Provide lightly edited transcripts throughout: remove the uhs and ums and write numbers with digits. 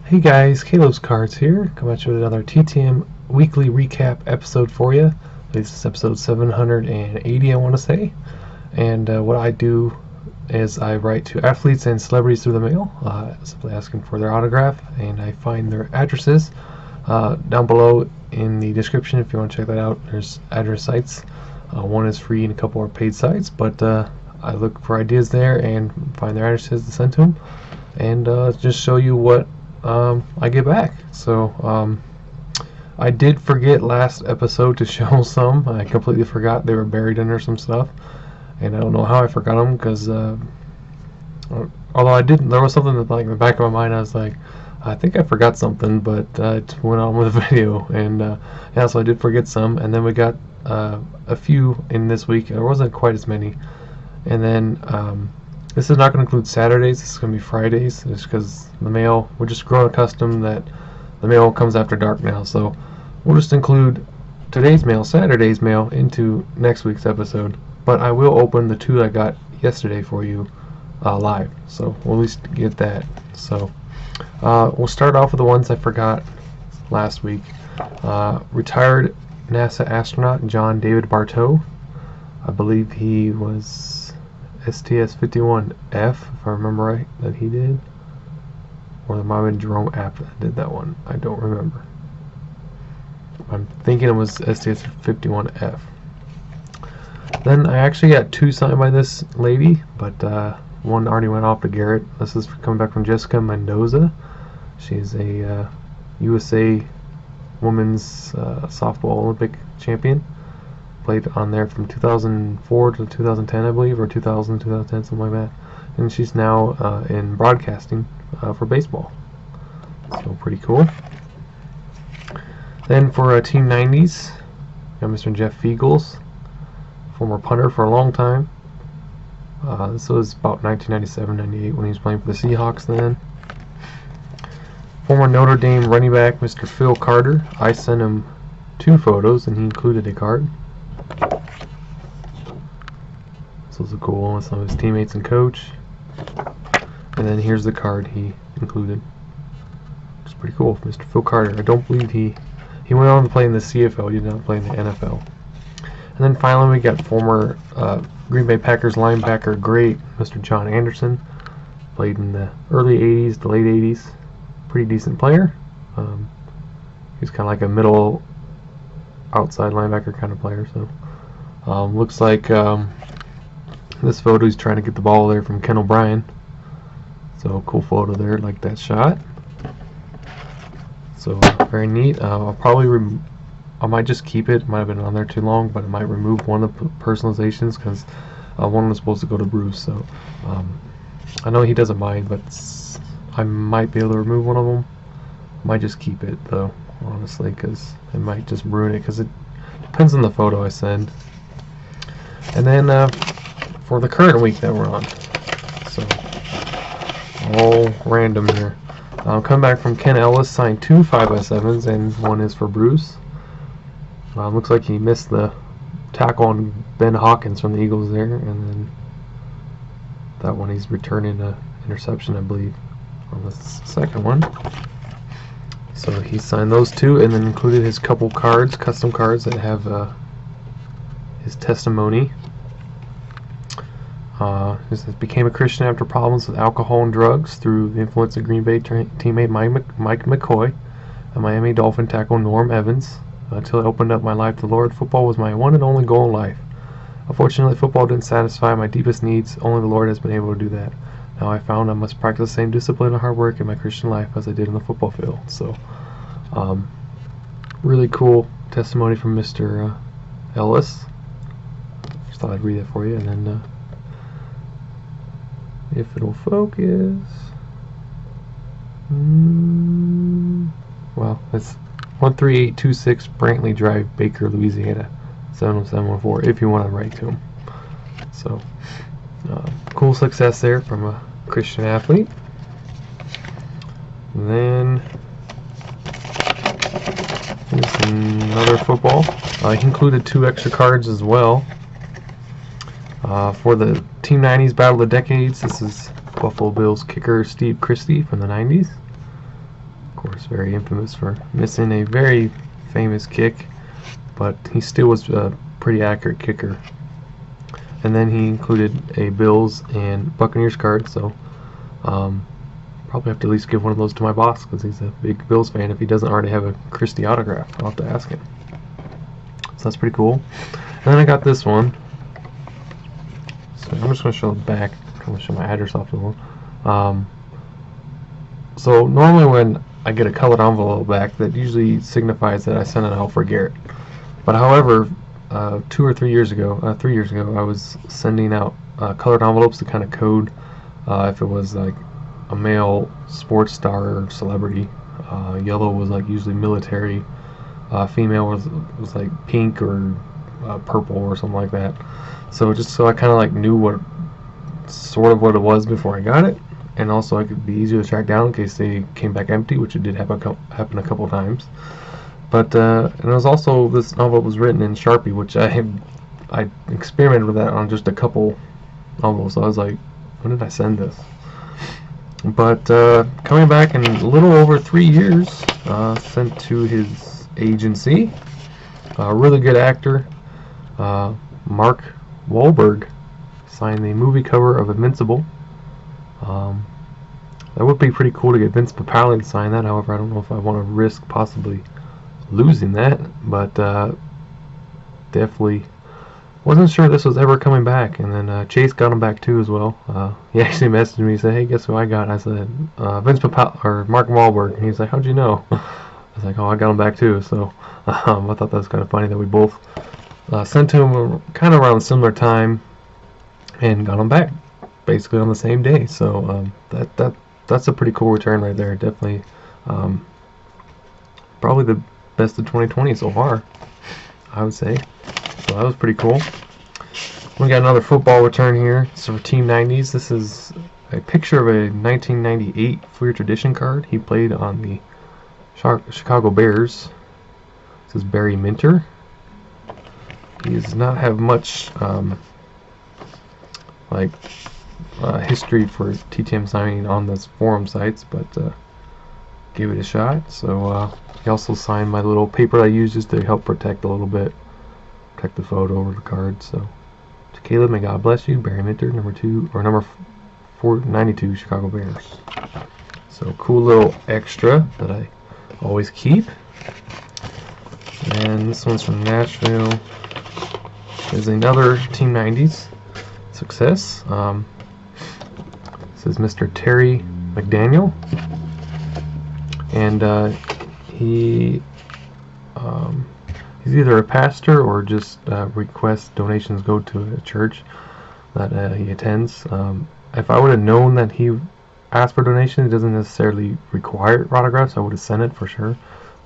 Hey guys, Caleb's Cards here, coming at you with another TTM weekly recap episode for you. This is episode 780, I want to say. And what I do is I write to athletes and celebrities through the mail, simply asking for their autograph, and I find their addresses down below in the description if you want to check that out. There's address sites. One is free and a couple are paid sites, but I look for ideas there and find their addresses to send to them, and just show you what I get back. So I did forget last episode to show some. I completely forgot they were buried under some stuff, and I don't know how I forgot them because although I didn't, there was something that, like, in the back of my mind, I was like, I think I forgot something, but it went on with the video, and yeah, so I did forget some. And then we got a few in this week. There wasn't quite as many. And then this is not going to include Saturdays. This is going to be Fridays, just because the mail, we're just growing accustomed that the mail comes after dark now. So we'll just include today's mail, Saturday's mail, into next week's episode. But I will open the two I got yesterday for you live. So we'll at least get that. So we'll start off with the ones I forgot last week. Retired NASA astronaut John David Bartow. I believe he was STS-51F, if I remember right, that he did. Or there might have been Jerome App that did that one. I don't remember. I'm thinking it was STS-51F. Then I actually got two signed by this lady, but one already went off to Garrett. This is coming back from Jessica Mendoza. She's a USA Women's Softball Olympic champion. Played on there from 2004 to 2010, I believe, or 2000 2010, something like that. And she's now in broadcasting for baseball. So pretty cool. Then for Team 90s, got Mr. Jeff Fiegels, former punter for a long time. This was about 1997-98 when he was playing for the Seahawks then. Former Notre Dame running back Mr. Phil Carter. I sent him two photos and he included a card. This was a cool one with some of his teammates and coach. And then here's the card he included. It's pretty cool, Mr. Phil Carter. I don't believe he went on to play in the CFL. He did not play in the NFL. And then finally we got former Green Bay Packers linebacker great Mr. John Anderson. Played in the early 80s, the late 80s. Pretty decent player. He's kind of like a middle outside linebacker kind of player. So looks like this photo he's trying to get the ball there from Ken O'Brien. So cool photo there, like that shot. So very neat. I'll probably I might just keep it. Might have been on there too long, but I might remove one of the personalizations because one was supposed to go to Bruce. So I know he doesn't mind, but I might be able to remove one of them. Might just keep it though, honestly, because it might just ruin it. Because it depends on the photo I send. And then for the current week that we're on, so all random here. Come back from Ken Ellis, signed two 5x7s, and one is for Bruce. Looks like he missed the tackle on Ben Hawkins from the Eagles there, and then that one he's returning an interception, I believe, on the second one. So he signed those two, and then included his couple cards, custom cards that have his testimony. He says, became a Christian after problems with alcohol and drugs through the influence of Green Bay teammate Mike McCoy and Miami Dolphin tackle Norm Evans. Until I opened up my life to the Lord, football was my one and only goal in life. Unfortunately, football didn't satisfy my deepest needs. Only the Lord has been able to do that. Now I found I must practice the same discipline and hard work in my Christian life as I did in the football field. So, really cool testimony from Mr. Ellis. Just thought I'd read it for you, and then if it'll focus. Well, it's 13826 Brantley Drive, Baker, Louisiana, 70714, if you want to write to him. So, cool success there from a Christian athlete. And then here's another football. He included two extra cards as well. For the Team 90s Battle of the Decades, this is Buffalo Bills kicker Steve Christie from the 90s. course, very infamous for missing a very famous kick, but he still was a pretty accurate kicker. And then he included a Bills and Buccaneers card, so probably have to at least give one of those to my boss because he's a big Bills fan. If he doesn't already have a Christie autograph, I'll have to ask him. So that's pretty cool. And then I got this one. So I'm just going to show the back. I'm going to show my address off the wall. So normally when I get a colored envelope back, that usually signifies that I sent it out for Garrett. But however, 2 or 3 years ago, 3 years ago, I was sending out colored envelopes to kind of code if it was like a male sports star or celebrity. Yellow was like usually military. Female was like pink or purple or something like that. So just so I kind of like knew what it was before I got it, and also I could be easier to track down in case they came back empty, which it did happen a couple of times. But and it was also, this envelope was written in Sharpie, which I experimented with that on just a couple envelopes. So I was like, when did I send this? But coming back in a little over 3 years, sent to his agency. Really good actor, Mark Wahlberg, signed the movie cover of Invincible. That would be pretty cool to get Vince Papale to sign that. However, I don't know if I want to risk possibly losing that, but definitely wasn't sure this was ever coming back. And then Chase got him back too as well. He actually messaged me, he said, hey, guess who I got? And I said, Vince Papale, or Mark Wahlberg. And he's like, how'd you know? I was like, oh, I got him back too. So I thought that was kind of funny that we both sent to him kind of around a similar time and got him back basically on the same day. So that's a pretty cool return right there. Definitely probably the best of 2020 so far, I would say. So that was pretty cool. We got another football return here. So for Team 90s, this is a picture of a 1998 Fleer Tradition card. He played on the Chicago Bears. This is Barry Minter. He does not have much history for TTM signing on those forum sites, but gave it a shot. So he also signed my little paper that I used just to help protect a little bit, protect the photo over the card. So to Caleb, may God bless you, Barry Minter, number 492 Chicago Bears. So cool little extra that I always keep. And this one's from Nashville. There's another Team 90s success. This is Mr. Terry McDaniel, and he's either a pastor or just requests donations go to a church that he attends. If I would have known that he asked for donations, it doesn't necessarily require autographs. I would have sent it for sure,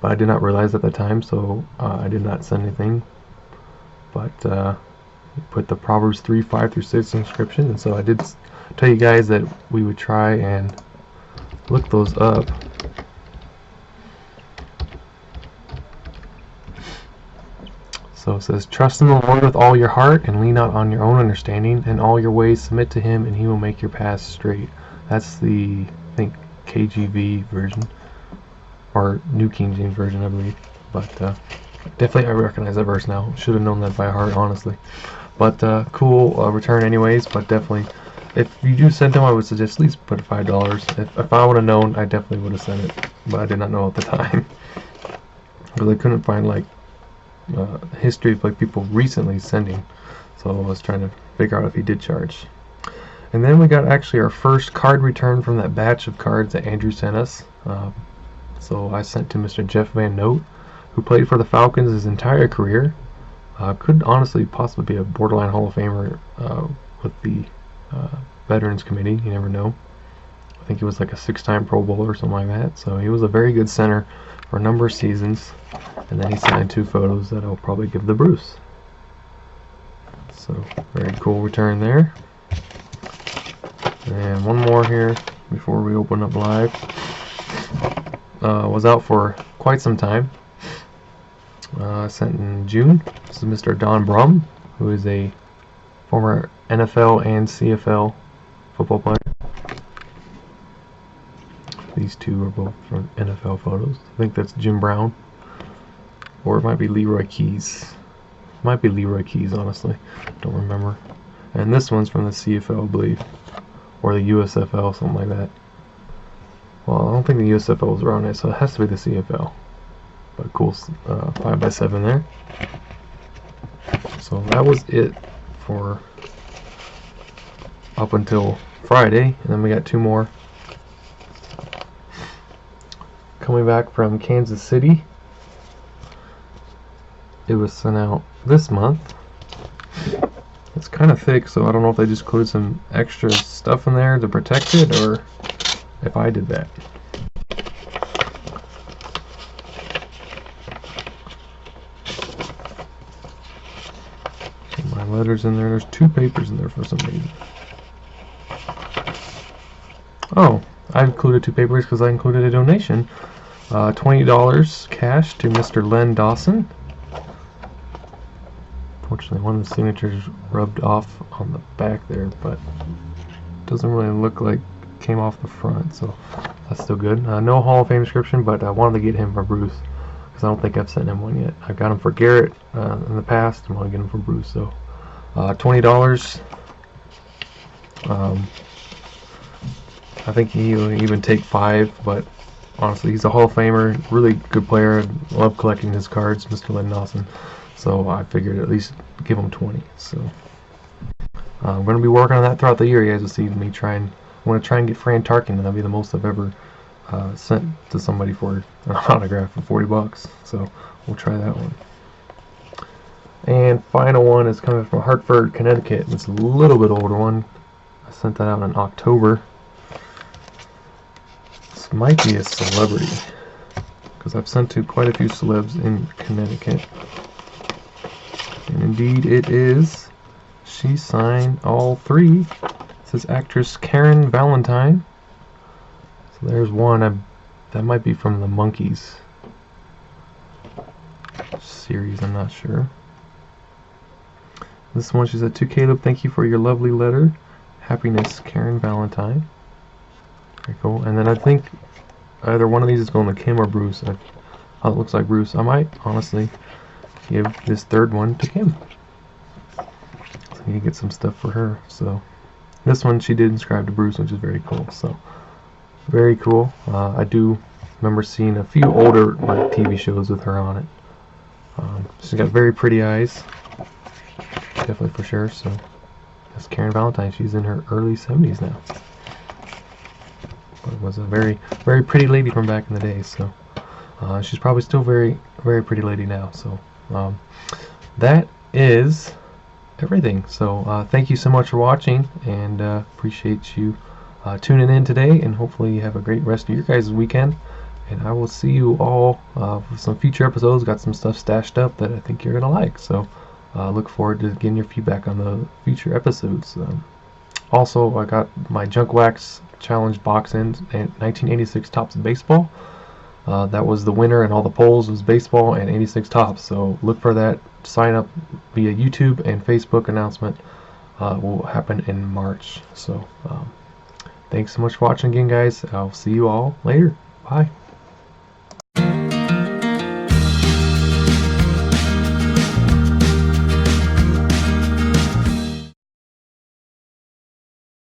but I did not realize at the time, so I did not send anything. But he put the Proverbs 3:5-6 inscription, and so I did tell you guys that we would try and look those up. So it says, trust in the Lord with all your heart and lean not on your own understanding. In all your ways submit to him and he will make your paths straight. That's the, I think, KJV version, or New King James Version, I believe. But definitely I recognize that verse now. Should have known that by heart, honestly. But cool return anyways. But definitely, if you do send them, I would suggest at least put $5. If I would have known, I definitely would have sent it. But I did not know at the time. Because I couldn't find like history of like people recently sending. So I was trying to figure out if he did charge. And then we got actually our first card return from that batch of cards that Andrew sent us. So I sent to Mr. Jeff Van Note, who played for the Falcons his entire career. Could honestly possibly be a borderline Hall of Famer with the Veterans Committee. You never know. I think he was like a 6-time Pro Bowler or something like that. So he was a very good center for a number of seasons. And then he signed 2 photos that I'll probably give to Bruce. So very cool return there. And one more here before we open up live. Was out for quite some time. Sent in June. This is Mr. Don Brum, who is a former NFL and CFL football player. These two are both from NFL photos. I think that's Jim Brown, or it might be Leroy Keys. Might be Leroy Keys, honestly. Don't remember. And this one's from the CFL, I believe, or the USFL, something like that. Well, I don't think the USFL was around it, so it has to be the CFL. But cool 5x7 there. So that was it for up until Friday, and then we got two more coming back from Kansas City. It was sent out this month. It's kind of thick, so I don't know if they just included some extra stuff in there to protect it, or if I did that. So my letters in there. There's two papers in there for some reason. Oh, I included two papers because I included a donation. $20 cash to Mr. Len Dawson. Fortunately, one of the signatures rubbed off on the back there, but it doesn't really look like it came off the front, so that's still good. No Hall of Fame description, but I wanted to get him for Bruce because I don't think I've sent him one yet. I've got him for Garrett in the past. I want to get him for Bruce, so $20. I think he'll even take 5, but honestly, he's a Hall of Famer, really good player. I love collecting his cards, Mr. Len Dawson. So I figured at least give him 20. So I'm going to be working on that throughout the year. You guys will see me trying. I want to try and get Fran Tarkin, and that'll be the most I've ever sent to somebody for an autograph for $40. So we'll try that one. And final one is coming from Hartford, Connecticut. It's a little bit older one. I sent that out in October. This might be a celebrity because I've sent to quite a few celebs in Connecticut. And indeed it is. She signed all 3. It says actress Karen Valentine. So there's one. That might be from the Monkeys series, I'm not sure. This one, she said, to Caleb, thank you for your lovely letter. Happiness, Karen Valentine. Very cool. And then I think either one of these is going to Kim or Bruce. It looks like Bruce. I might honestly give this third one to Kim. So I need to get some stuff for her. So this one she did inscribe to Bruce, which is very cool. So very cool. I do remember seeing a few older TV shows with her on it. She's got very pretty eyes, definitely for sure. So that's Karen Valentine. She's in her early 70s now. But was a very, very pretty lady from back in the day. So she's probably still very, very pretty lady now. So that is everything. So thank you so much for watching, and appreciate you tuning in today, and hopefully you have a great rest of your guys' weekend. And I will see you all with some future episodes. Got some stuff stashed up that I think you're gonna like. So look forward to getting your feedback on the future episodes. Also, I got my Junk Wax Challenge box in 1986 Topps Baseball. That was the winner, and all the polls was baseball and 86 Topps. So look for that. Sign up via YouTube and Facebook announcement. Will happen in March. So thanks so much for watching again, guys. I'll see you all later. Bye.